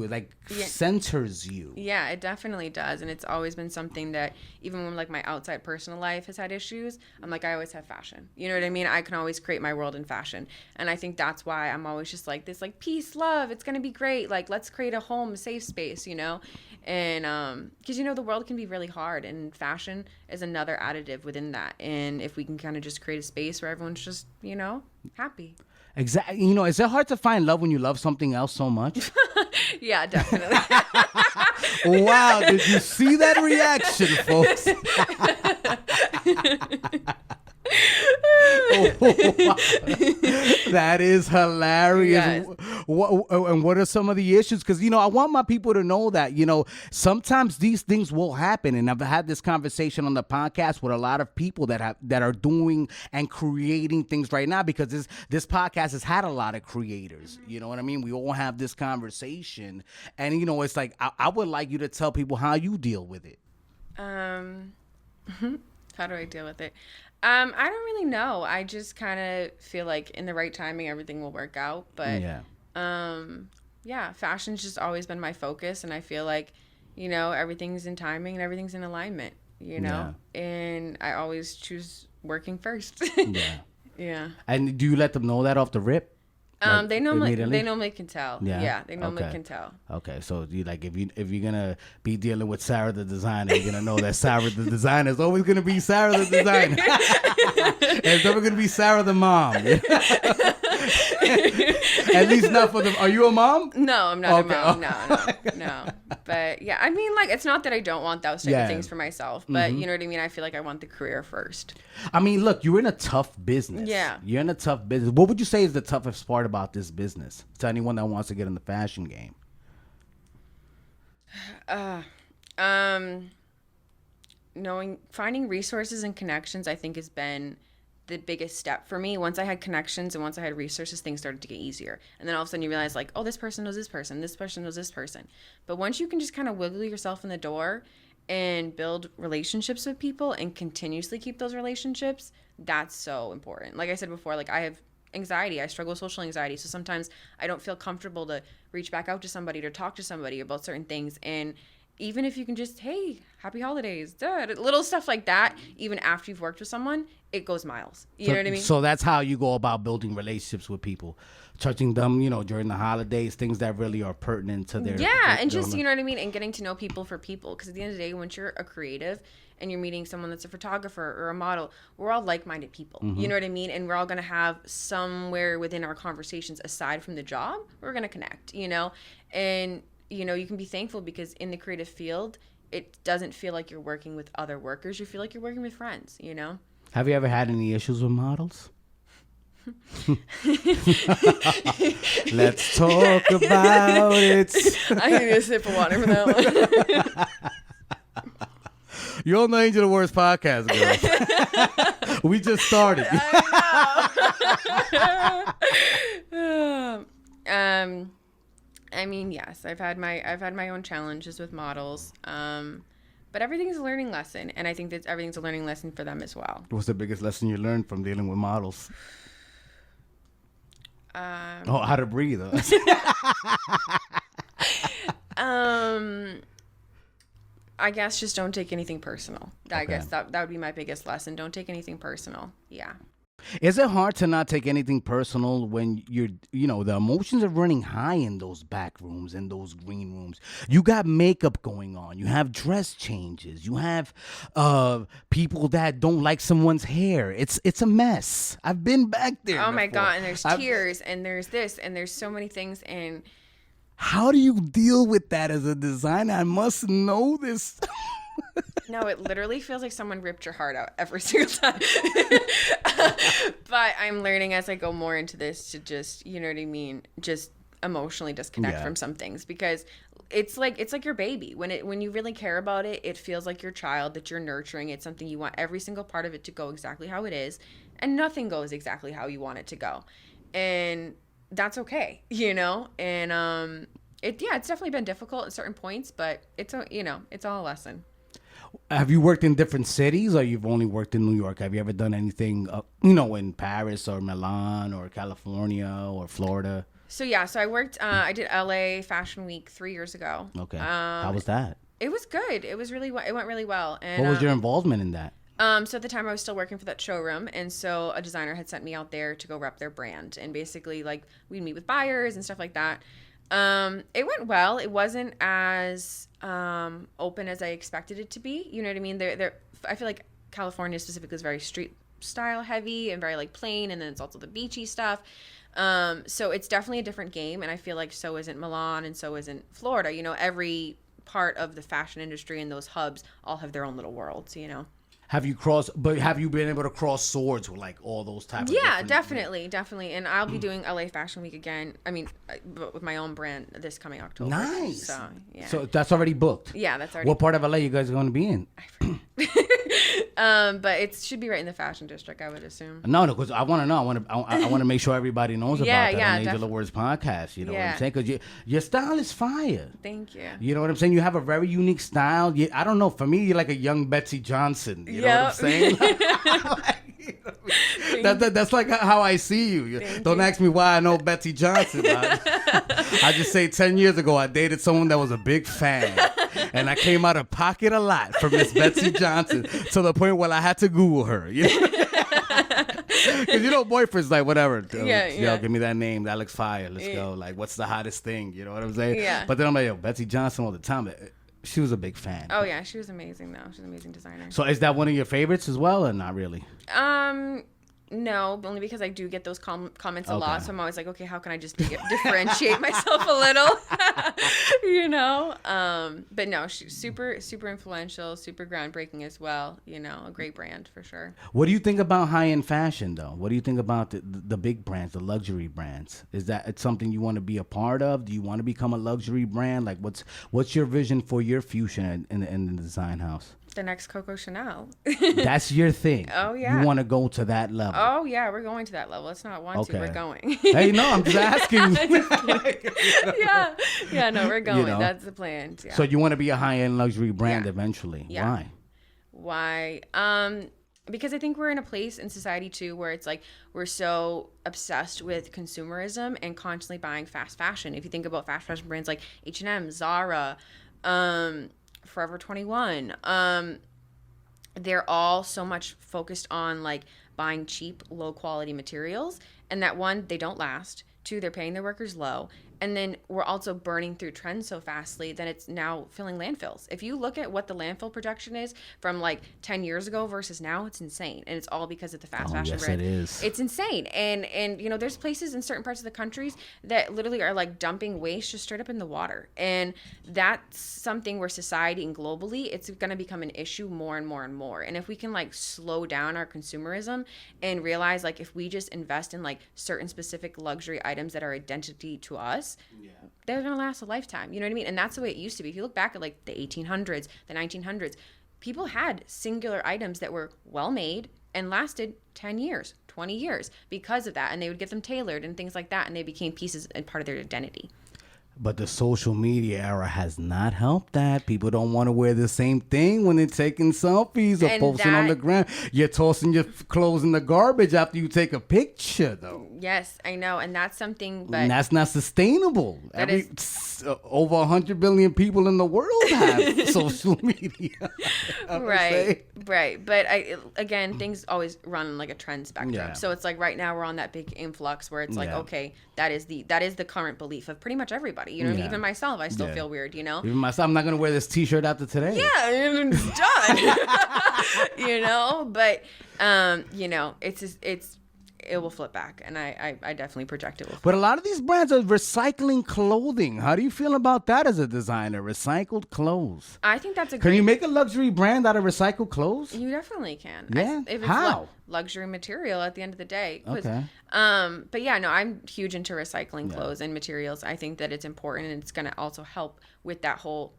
like centers you. Yeah, it definitely does. And it's always been something that even when like my outside personal life has had issues, I'm like, I always have fashion. You know what I mean? I can always create my world in fashion. And I think that's why I'm always just like this, like peace, love, it's going to be great. Like, let's create a home, a safe space, And because, the world can be really hard, and fashion is another additive within that. And if we can kind of just create a space where everyone's just, happy. Exactly. Is it hard to find love when you love something else so much? Yeah, definitely. Wow, did you see that reaction, folks? Oh, wow. That is hilarious. Yes. What are some of the issues? Because I want my people to know that sometimes these things will happen, and I've had this conversation on the podcast with a lot of people that are doing and creating things right now, because this podcast has had a lot of creators. You know what I mean? We all have this conversation, and it's like I would like you to tell people how you deal with it. How do I deal with it? I don't really know. I just kind of feel like in the right timing, everything will work out. But yeah, fashion's just always been my focus, and I feel like, everything's in timing and everything's in alignment, and I always choose working first. Yeah. Yeah. And do you let them know that off the rip? They normally can tell. Yeah, they normally can tell. Okay, so you like if you're gonna be dealing with Sara the designer, you're gonna know that Sara the designer is always gonna be Sara the designer. It's never gonna be Sara the mom. At least not for them. Are you a mom? No, I'm not a mom. No. But yeah, I mean, like, it's not that I don't want those type of things for myself, but you know what I mean? I feel like I want the career first. I mean, look, you're in a tough business. Yeah. You're in a tough business. What would you say is the toughest part about this business to anyone that wants to get in the fashion game? Finding resources and connections, I think, has been the biggest step for me. Once I had connections and once I had resources, things started to get easier. And then all of a sudden you realize, like, oh, this person knows this person knows this person. But once you can just kind of wiggle yourself in the door and build relationships with people and continuously keep those relationships, that's so important. Like I said before, like, I have anxiety. I struggle with social anxiety. So sometimes I don't feel comfortable to reach back out to somebody, to talk to somebody about certain things. And even if you can just, hey, happy holidays, little stuff like that, even after you've worked with someone, it goes miles. You know what I mean? So that's how you go about building relationships with people, touching them, during the holidays, things that really are pertinent to their... Yeah, and just, you know what I mean? And getting to know people for people. Because at the end of the day, once you're a creative and you're meeting someone that's a photographer or a model, we're all like-minded people. Mm-hmm. You know what I mean? And we're all going to have somewhere within our conversations, aside from the job, we're going to connect, And... you can be thankful because in the creative field, it doesn't feel like you're working with other workers. You feel like you're working with friends, Have you ever had any issues with models? Let's talk about it. I need a sip of water for that one. You're on the Angel of Words podcast, girl. We just started. I mean, yes, I've had my own challenges with models. But everything's a learning lesson, and I think that everything's a learning lesson for them as well. What's the biggest lesson you learned from dealing with models? How to breathe. I guess just don't take anything personal. I Okay. guess that would be my biggest lesson. Don't take anything personal. Yeah. Is it hard to not take anything personal when the emotions are running high in those back rooms, in those green rooms? You got makeup going on. You have dress changes. You have people that don't like someone's hair. It's a mess. I've been back there. Oh my before. God. And there's tears and there's this and there's so many things. And how do you deal with that as a designer? I must know this. no, it literally feels like someone ripped your heart out every single time. But I'm learning as I go more into this to just, you know what I mean, just emotionally disconnect from some things, because it's like your baby. When you really care about it, it feels like your child that you're nurturing. It's something you want every single part of it to go exactly how it is, and nothing goes exactly how you want it to go. And that's okay, And it's definitely been difficult at certain points, but it's all a lesson. Have you worked in different cities, or you've only worked in New York? Have you ever done anything, in Paris or Milan or California or Florida? So I worked. I did LA Fashion Week 3 years ago. Okay. How was that? It was good. It went really well. And What was your involvement in that? So at the time I was still working for that showroom, and so a designer had sent me out there to go rep their brand, and basically we'd meet with buyers and stuff like that. It went well. It wasn't as open as I expected it to be. You know what I mean? I feel like California specifically is very street style heavy and very plain, and then it's also the beachy stuff. So it's definitely a different game, and I feel like so isn't Milan and so isn't Florida. Every part of the fashion industry and those hubs all have their own little worlds, Have you been able to cross swords with all those types of definitely. And I'll be doing LA Fashion Week again. I mean, but with my own brand this coming October. Nice. So, yeah. So that's already booked. Yeah, that's already What part of LA you guys are going to be in? I forget. But it should be right in the fashion district, I would assume. No, because I want to know. I want to make sure everybody knows about that on Angel of Words podcast. You know what I'm saying? Because your style is fire. Thank you. You know what I'm saying? You have a very unique style. I don't know. For me, you're like a young Betsy Johnson. You know what I'm saying? That's like how I see you. Don't ask me why I know Betsy Johnson. I just say 10 years ago I dated someone that was a big fan, and I came out of pocket a lot for Miss Betsy Johnson to the point where I had to Google her. Because boyfriend's like, whatever. Yo, give me that name. That looks fire. Let's go. What's the hottest thing? You know what I'm saying? Yeah. But then I'm like, yo, Betsy Johnson all the time. She was a big fan. Oh yeah, she was amazing though. She's an amazing designer. So is that one of your favorites as well, or not really? No, only because I do get those comments a lot. So I'm always like, okay, how can I just differentiate myself a little? But no, she's super, super influential, super groundbreaking as well. A great brand for sure. What do you think about high-end fashion, though? What do you think about the big brands, the luxury brands? Is that something you want to be a part of? Do you want to become a luxury brand? What's your vision for your future in the design house? The next Coco Chanel. That's your thing. Oh yeah. You want to go to that level. Oh yeah, we're going to that level. It's not want to, we're going. Hey, no, I'm just asking. Yeah, no, we're going. That's the plan. Yeah. So you want to be a high-end luxury brand eventually. Yeah. Why? Because I think we're in a place in society too where it's we're so obsessed with consumerism and constantly buying fast fashion. If you think about fast fashion brands like H&M, Zara, Forever 21, they're all so much focused on buying cheap, low quality materials, and that one, they don't last. 2, they're paying their workers low. And then we're also burning through trends so fastly that it's now filling landfills. If you look at what the landfill projection is from 10 years ago versus now, it's insane. And it's all because of the fast fashion brand. Yes, it is. It's insane. And there's places in certain parts of the countries that literally are dumping waste just straight up in the water. And that's something where society and globally, it's going to become an issue more and more and more. And if we can slow down our consumerism and realize if we just invest in certain specific luxury items that are identity to us, they're going to last a lifetime. You know what I mean? And that's the way it used to be. If you look back at the 1800s, the 1900s, people had singular items that were well made and lasted 10 years, 20 years because of that. And they would get them tailored and things like that. And they became pieces and part of their identity. But the social media era has not helped that. People don't want to wear the same thing when they're taking selfies or And posting on the gram. You're tossing your clothes in the garbage after you take a picture, though. Yes, I know. And that's something, but And that's not sustainable. That Over 100 billion people in the world have social media. Right. But again, things always run like a trend spectrum. Yeah. So it's like right now we're on that big influx where it's like, okay, that is the current belief of pretty much everybody. You know what I mean? Even myself, I still feel weird, you know? Even myself, I'm not going to wear this t-shirt after today. Yeah, it's done. You know? But, you know, it will flip back, and I definitely project it will flip. But a lot of these brands are recycling clothing. How do you feel about that as a designer? Recycled clothes. I think that's a Can you make a luxury brand out of recycled clothes? You definitely can. Yeah? If it's How? luxury material at the end of the day. Okay. But yeah, no, I'm huge into recycling clothes and materials. I think that it's important, and it's going to also help with that whole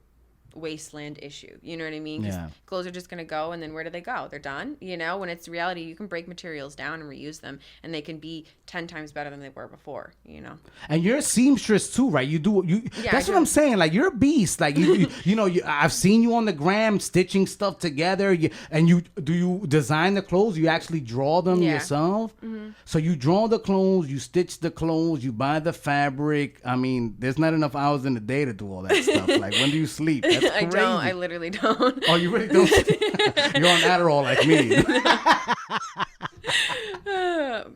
wasteland issue. You know what I mean? 'Cause clothes are just going to go, and then where do they go? They're done. You know, when it's reality, you can break materials down and reuse them, and they can be 10 times better than they were before, you know? And you're a seamstress too, right? That's what I'm saying. Like, you're a beast. Like, I've seen you on the gram stitching stuff together. Do you design the clothes? You actually draw them yourself? Mm-hmm. So you draw the clothes, you stitch the clothes, you buy the fabric. I mean, there's not enough hours in the day to do all that stuff. Like, when do you sleep? That's crazy. I don't. I literally don't. Oh, you really don't? You're on Adderall like me.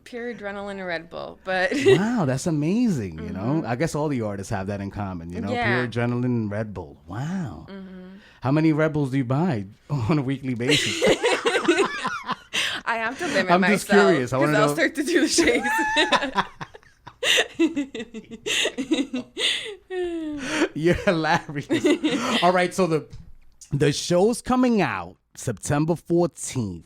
Pure adrenaline and Red Bull. But wow, that's amazing. You know, I guess all the artists have that in common. You know, pure adrenaline and Red Bull. Wow. How many Red Bulls do you buy on a weekly basis? I have to limit myself. I'm just curious. I want to know. I'll start to do the shakes. You're hilarious. All right, so the show's coming out September 14th.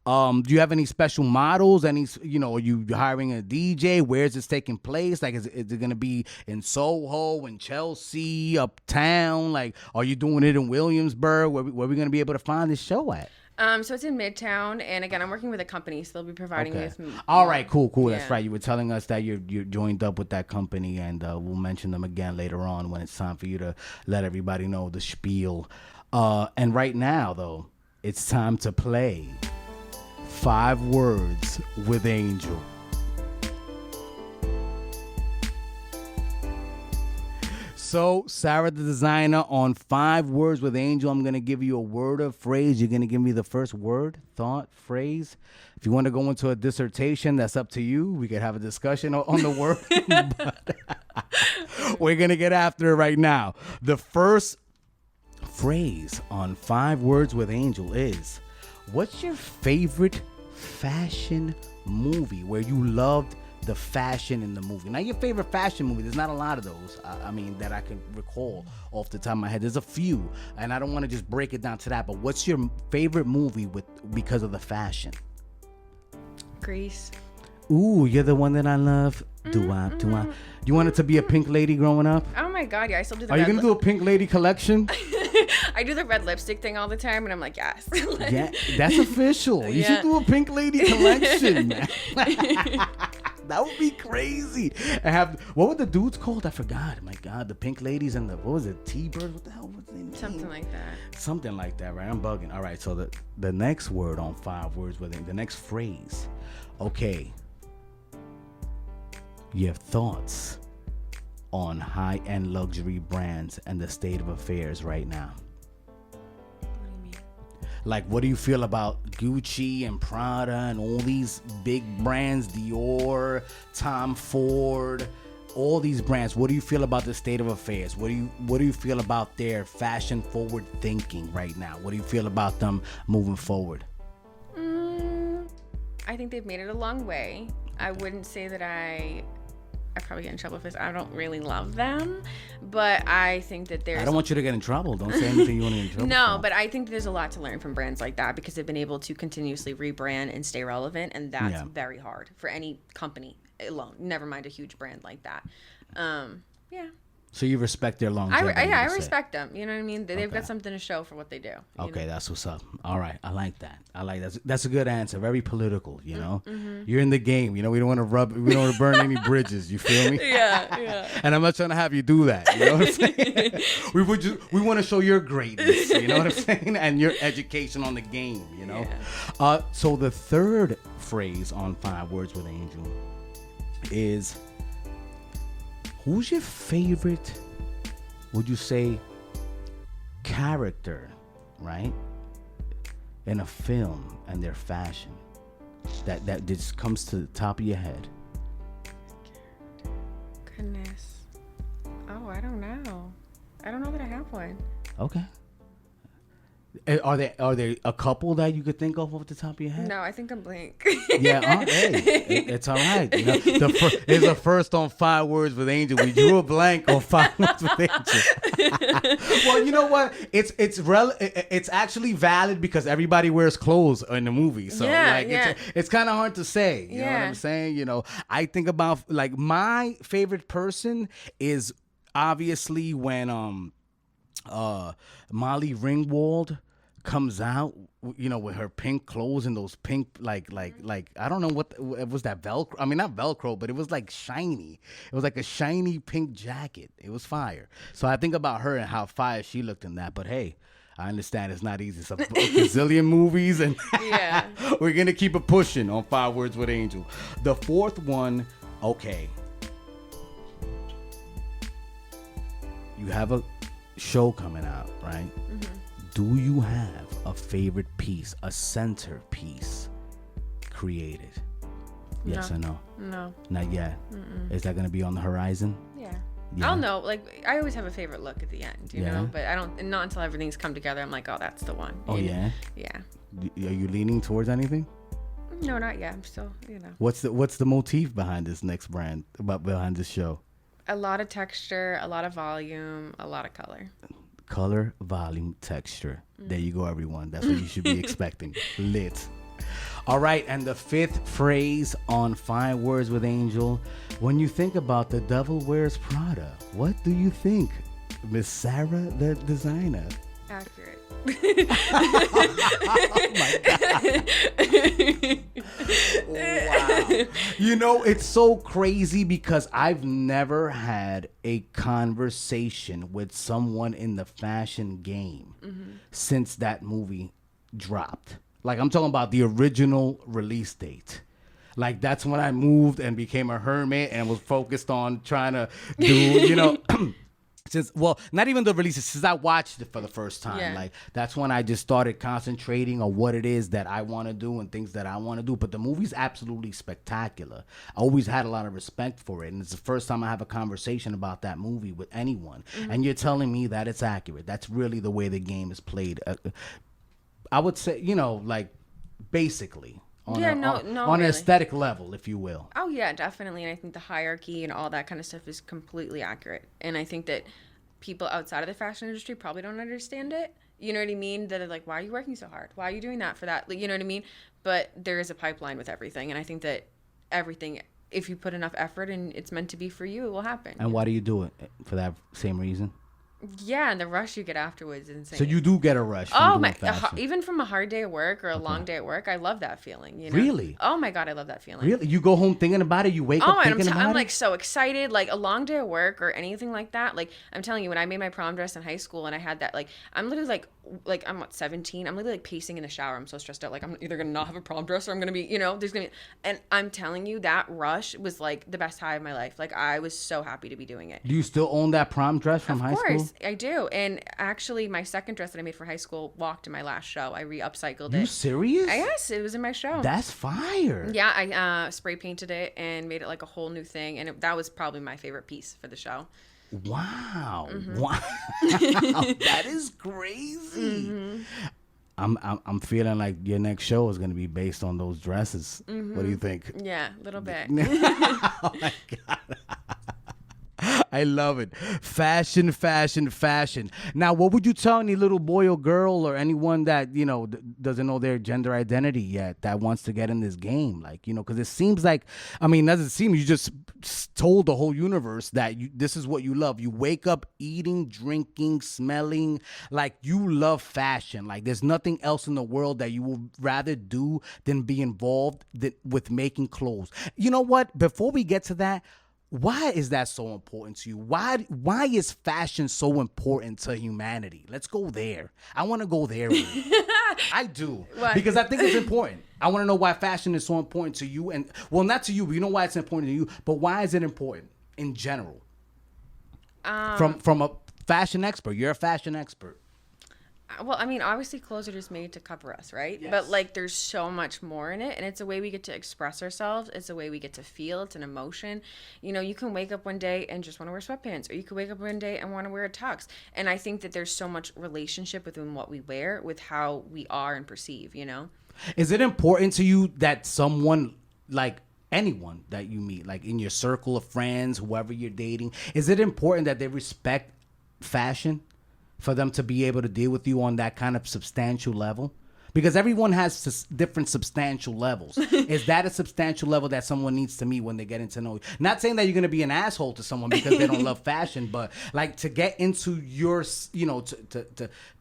Do you have any special models? Are you hiring a DJ? Where's this taking place? Like, is it going to be in Soho, in Chelsea, uptown? Like, are you doing it in Williamsburg? Where we going to be able to find this show at? So it's in Midtown, and again, I'm working with a company, so they'll be providing me with. All right, cool. That's right. You were telling us that you're joined up with that company, and we'll mention them again later on when it's time for you to let everybody know the spiel. And right now, though, it's time to play 5 Words with Angel. So, Sara the designer, on 5 Words with Angel, I'm going to give you a word or phrase. You're going to give me the first word, thought, phrase. If you want to go into a dissertation, that's up to you. We could have a discussion on the word. But we're going to get after it right now. The first phrase on 5 Words with Angel is, what's your favorite fashion movie where you loved the fashion in the movie? Now, your favorite fashion movie, there's not a lot of those, that I can recall off the top of my head. There's a few, and I don't want to just break it down to that, but what's your favorite movie because of the fashion? Grease. Ooh, you're the one that I love. Do I? You wanted to be a pink lady growing up? Oh my God, yeah, I still do the Are you going to do a pink lady collection? I do the red lipstick thing all the time, and I'm like, yes. Yeah, that's official. You should do a pink lady collection, man. That would be crazy. And what were the dudes called? I forgot. My God, the pink ladies and what was it? T-Birds? What the hell was it? Something like that. Something like that, right? I'm bugging. All right, so the next word on 5 Words with it, the next phrase. Okay. Your thoughts on high-end luxury brands and the state of affairs right now. Like, what do you feel about Gucci and Prada and all these big brands, Dior, Tom Ford, all these brands? What do you feel about the state of affairs? What do you feel about their fashion forward thinking right now? What do you feel about them moving forward? I think they've made it a long way. I wouldn't say that I probably get in trouble for this. I don't really love them, but I think that there's... I don't want you to get in trouble. Don't say anything you want to get in trouble No, for. but I think there's a lot to learn from brands like that because they've been able to continuously rebrand and stay relevant, and that's very hard for any company alone. Never mind a huge brand like that. Yeah. So you respect their longevity. I you say. respect them. You know what I mean? They've Okay. got something to show for what they do. You Okay, know? that's what's up. All right, I like that. That's a good answer. Very political. You know, you're in the game. You know, we don't want to burn any bridges. You feel me? Yeah. And I'm not trying to have you do that. You know what I'm saying? we want to show your greatness. You know what I'm saying? And your education on the game. You know. Yeah. So the third phrase on 5 Words with Angel is, who's your favorite, would you say, character, right, in a film and their fashion that just comes to the top of your head? Goodness. Oh, I don't know. I don't know that I have one. Okay. Are there a couple that you could think of off the top of your head? No, I think I'm blank. Yeah, hey, it's all right. You know, it's the first on 5 Words with Angel. We drew a blank on 5 Words with Angel. Well, you know what? It's actually valid because everybody wears clothes in the movie. So it's kind of hard to say. You know what I'm saying? You know, I think about, like, my favorite person is obviously when Molly Ringwald comes out, you know, with her pink clothes and those pink, like I don't know what it was, that Velcro. I mean, not Velcro, but it was like shiny. It was like a shiny pink jacket. It was fire. So I think about her and how fire she looked in that. But hey, I understand it's not easy. It's a gazillion movies, and we're gonna keep it pushing on 5 Words with Angel. The fourth one, okay. You have a show coming out, right? Do you have a favorite piece, a centerpiece created? Yes or no? No. Not yet. Is that going to be on the horizon? Yeah. I'll know. Like, I always have a favorite look at the end, you know? But not until everything's come together, I'm like, oh, that's the one. Oh, yeah? Yeah. Are you leaning towards anything? No, not yet. I'm still, you know. What's the motif behind this next brand, behind this show? A lot of texture, a lot of volume, a lot of color. Color, volume, texture. There you go, everyone. That's what you should be expecting. Lit. All right, and the fifth phrase on 5 Words with Angel. When you think about The Devil Wears Prada, what do you think, Miss Sara, the designer? Accurate. Oh my God. Wow. You know, it's so crazy because I've never had a conversation with someone in the fashion game since that movie dropped. Like, I'm talking about the original release date. Like, that's when I moved and became a hermit and was focused on trying to do, you know... not even the releases, since I watched it for the first time. Like, that's when I just started concentrating on what it is that I want to do and things that I want to do. But the movie's absolutely spectacular. I always had a lot of respect for it, and it's the first time I have a conversation about that movie with anyone. And you're telling me that it's accurate. That's really the way the game is played. I would say, you know, like, basically. On an aesthetic level, if you will. Oh, yeah, definitely. And I think the hierarchy and all that kind of stuff is completely accurate. And I think that people outside of the fashion industry probably don't understand it. You know what I mean? That are like, why are you working so hard? Why are you doing that for that? Like, you know what I mean? But there is a pipeline with everything. And I think that everything, if you put enough effort and it's meant to be for you, it will happen. And why do you do it? For that same reason? Yeah, and the rush you get afterwards is insane. So you do get a rush from doing fashion. Even from a hard day at work or a long day at work, I love that feeling. You know? Really? Oh my God, I love that feeling. Really? You go home thinking about it? You wake up thinking about it? I'm like so excited. Like a long day at work or anything like that. Like I'm telling you, when I made my prom dress in high school and I had that, like I'm literally like I'm 17. I'm literally like pacing in the shower. I'm so stressed out. Like I'm either gonna not have a prom dress or I'm gonna be, you know, there's gonna be. And I'm telling you, that rush was like the best high of my life. Like I was so happy to be doing it. Do you still own that prom dress from high school? Of course, I do. And actually, my second dress that I made for high school walked in my last show. I upcycled it. You serious? Yes, it was in my show. That's fire. Yeah, I spray painted it and made it like a whole new thing, and that was probably my favorite piece for the show. Wow! Wow! That is crazy. I'm feeling like your next show is gonna be based on those dresses. What do you think? Yeah, a little bit. Oh my God. I love it. Fashion, fashion, fashion. Now, what would you tell any little boy or girl or anyone that, you know, doesn't know their gender identity yet that wants to get in this game? Like, you know, because it seems like, I mean, doesn't seem, you just told the whole universe that this is what you love. You wake up eating, drinking, smelling, like you love fashion. Like there's nothing else in the world that you would rather do than be involved with making clothes. You know what? Before we get to that, why is that so important to you? Why is fashion so important to humanity? Let's go there. I want to go there with you. I do. Why? Because I think it's important. I want to know why fashion is so important to you. And, well, not to you, but you know why it's important to you. But why is it important in general? From a fashion expert. You're a fashion expert. Well, I mean, obviously clothes are just made to cover us, right? Yes. But like there's so much more in it, and it's a way we get to express ourselves. It's a way we get to feel. It's an emotion. You know, you can wake up one day and just want to wear sweatpants, or you can wake up one day and want to wear a tux. And I think that there's so much relationship within what we wear with how we are and perceive, you know? Is it important to you that someone, like anyone that you meet, like in your circle of friends, whoever you're dating, is it important that they respect fashion for them to be able to deal with you on that kind of substantial level? Because everyone has different substantial levels. Is that a substantial level that someone needs to meet when they get into know you? Not saying that you're going to be an asshole to someone because they don't love fashion, but like to get into your, you know,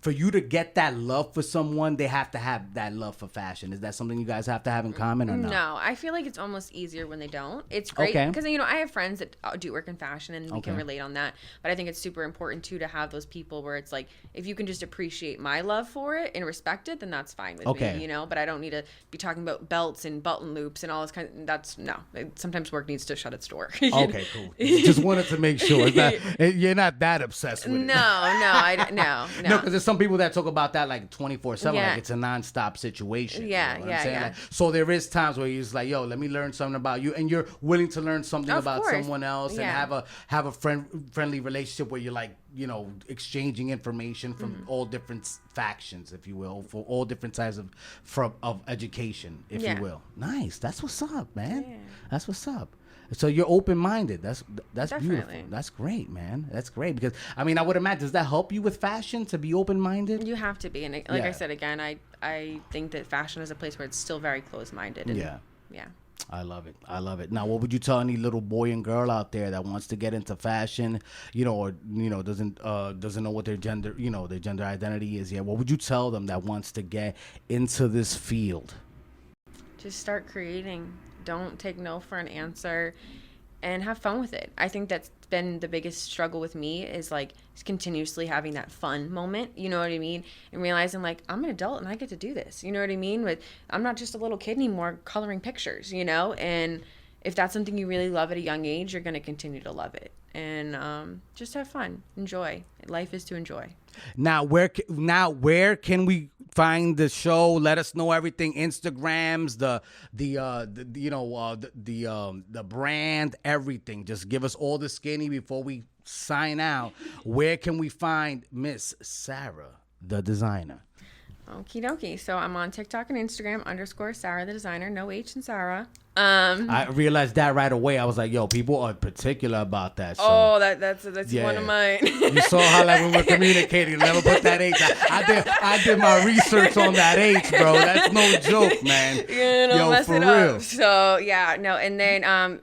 for you to get that love for someone, they have to have that love for fashion. Is that something you guys have to have in common or not? No, I feel like it's almost easier when they don't. It's great because, you know, I have friends that do work in fashion and we can relate on that. But I think it's super important, too, to have those people where it's like, if you can just appreciate my love for it and respect it, then that's fine with me, you know, but I don't need to be talking about belts and button loops and all this kind of, that's no. Sometimes work needs to shut its door. Okay, cool. Just wanted to make sure you're not that obsessed with it. No, No, because there's some people that talk about that like 24/7, like it's a nonstop situation. Yeah, you know what I'm saying? yeah. Like, so there is times where you're just like, yo, let me learn something about you, and you're willing to learn something Of about course. someone else, and Yeah. have a friendly relationship where you're like, you know, exchanging information from all different factions, if you will, for all different types of education, if you will. Nice. That's what's up, man. Yeah. That's what's up. So you're open-minded. That's Definitely. beautiful. That's great, man. That's great because I mean, I would imagine, does that help you with fashion to be open-minded? You have to be, and like I said again, I think that fashion is a place where it's still very closed-minded. And, yeah. I love it. I love it. Now, what would you tell any little boy and girl out there that wants to get into fashion, you know, or you know doesn't know what their gender, you know, their gender identity is yet? What would you tell them that wants to get into this field? Just start creating. Don't take no for an answer, and have fun with it. I think that's been the biggest struggle with me is like continuously having that fun moment, you know what I mean? And realizing like I'm an adult and I get to do this, you know what I mean? But I'm not just a little kid anymore coloring pictures, you know? And if that's something you really love at a young age, you're going to continue to love it. And just have fun, enjoy. Life is to enjoy. Now, where can we find the show? Let us know everything. Instagrams, the brand, everything. Just give us all the skinny before we sign out. Where can we find Miss Sara, the designer? Okie dokie. So I'm on TikTok and Instagram _Sara the designer. No H in Sara. I realized that right away. I was like, yo, people are particular about that. So. Oh, that's one of mine. You saw how like when we're communicating, never put that H. I did my research on that H, bro. That's no joke, man. You're gonna mess for it real. up. So yeah, no, and then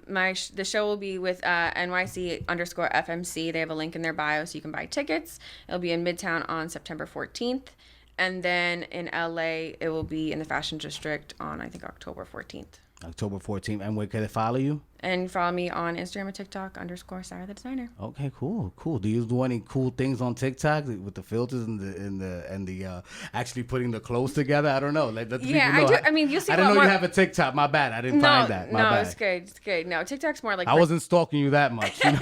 the show will be with NYC _FMC. They have a link in their bio so you can buy tickets. It'll be in Midtown on September 14th. And then in LA, it will be in the Fashion District on, I think, October 14th. October 14th. And where can they follow you? And follow me on Instagram and TikTok _Sara the designer. Okay, cool. Do you do any cool things on TikTok with the filters and the actually putting the clothes together? I don't know. Let the people know. I do. I mean, you see. I didn't know you have a TikTok. My bad. I didn't find that. My bad. It's good. It's good. No, TikTok's more like. I wasn't stalking you that much. You know?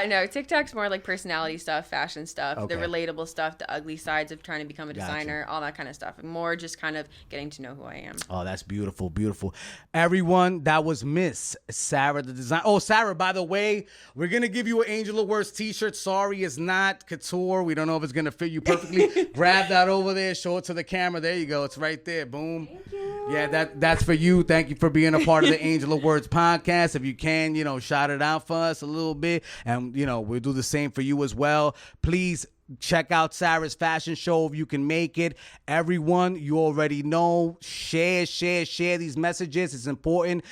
No, TikTok's more like personality stuff, fashion stuff, Okay. the relatable stuff, the ugly sides of trying to become a designer, all that kind of stuff. More just kind of getting to know who I am. Oh, that's beautiful. Everyone, that was Miss Sara the designer. Oh, Sara, by the way, we're going to give you an Angel of Words t-shirt. Sorry, it's not couture. We don't know if it's going to fit you perfectly. Grab that over there. Show it to the camera. There you go. It's right there. Boom. Thank you. Yeah, that's for you. Thank you for being a part of the Angel of Words podcast. If you can, shout it out for us a little bit. And, we'll do the same for you as well. Please Check out Sara's fashion show if you can make it. Everyone, you already know, share these messages. It's important.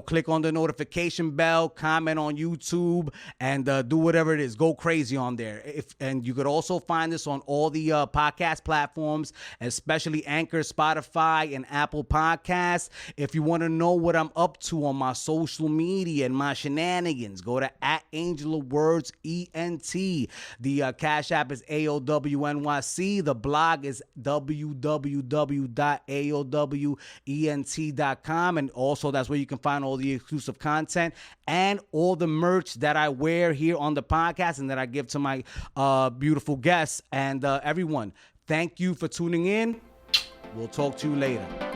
Click on the notification bell, comment on YouTube, and do whatever it is. Go crazy on there. And you could also find this on all the podcast platforms, especially Anchor, Spotify, and Apple Podcasts. If you want to know what I'm up to on my social media and my shenanigans, go to @AngelAWordsENT. The Cash App is AOWNYC. The blog is www.aowent.com. And also that's where you can find all the exclusive content and all the merch that I wear here on the podcast and that I give to my beautiful guests. And everyone, thank you for tuning in. We'll talk to you later.